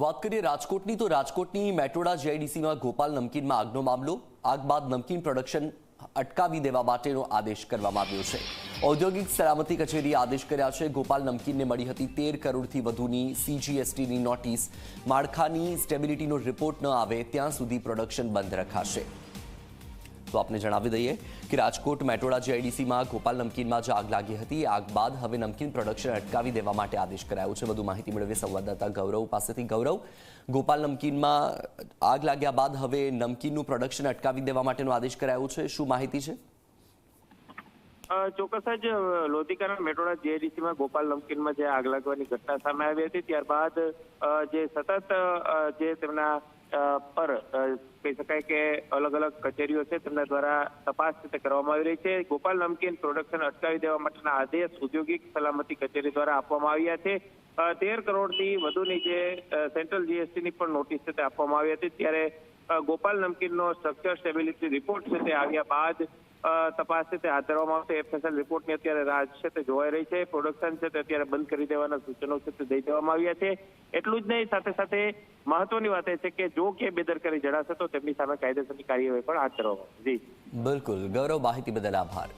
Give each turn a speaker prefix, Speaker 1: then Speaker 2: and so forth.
Speaker 1: વાત કરીએ રાજકોટની તો રાજકોટની મેટોડા જીઆઈડીસીમાં ગોપાલ નમકીનમાં આગનો મામલો. આગ બાદ નમકીન પ્રોડક્શન અટકાવી દેવા માટેનો આદેશ કરવામાં આવ્યો છે. ઔદ્યોગિક સલામતી કચેરીએ આદેશ કર્યા છે. ગોપાલ નમકીનને મળી હતી 13 કરોડથી વધુની સીજીએસટીની નોટિસ. માળખાની સ્ટેબિલિટીનો રિપોર્ટ ન આવે ત્યાં સુધી પ્રોડક્શન બંધ રખાશે. તો આપને જણાવી દઈએ કે રાજકોટ મેટોડા જીઆઈડીસીમાં ગોપાલ નમકીનમાં જે આગ લાગી હતી, આગ બાદ હવે નમકીન પ્રોડક્શન અટકાવી દેવા માટે આદેશ કરાયો છે. વધુ માહિતી મેળવીએ સંવાદદાતા ગૌરવ પાસેથી. ગૌરવ, ગોપાલ નમકીનમાં આગ લાગ્યા બાદ હવે નમકીનનું પ્રોડક્શન અટકાવી દેવા માટેનો આદેશ કરાયો છે. શું માહિતી છે?
Speaker 2: ચોક્કસ જ લોધિકાના મેટોડા જીઆઈડીસીમાં ગોપાલ નમકીનમાં જે આગ લાગવાની ઘટના સામે આવી હતી, ત્યારબાદ જે સતત જે તેમના પર કહી શકાય કે અલગ અલગ કચેરીઓ છે તેમના દ્વારા તપાસ કરવામાં આવી રહી છે. ગોપાલ નમકીન પ્રોડક્શન અટકાવી દેવા માટેના આદેશ ઔદ્યોગિક સલામતી કચેરી દ્વારા આપવામાં આવ્યા છે. 13 કરોડથી વધુની જે સેન્ટ્રલ જીએસટીની પણ નોટિસ છે તે આપવામાં આવી હતી. ત્યારે ગોપાલ નમકીનનો સ્ટ્રક્ચર સ્ટેબિલિટી રિપોર્ટ છે તે આવ્યા બાદ તપાસ છે તે હાથ ધરવામાં આવશે. એફએસએલ રિપોર્ટની અત્યારે રાહ છે તે જોવાઈ રહી છે. પ્રોડક્શન છે તે અત્યારે બંધ કરી દેવાના સૂચનો છે તે દઈ દેવામાં આવ્યા છે. એટલું જ નહીં, સાથે સાથે મહત્વની વાત એ છે કે જો કે બેદરકારી જણાશે તો તેમની સામે કાયદેસરની કાર્યવાહી પણ હાથ ધરવામાં આવશે. જી
Speaker 1: બિલકુલ ગૌરવ, માહિતી બદલ આભાર.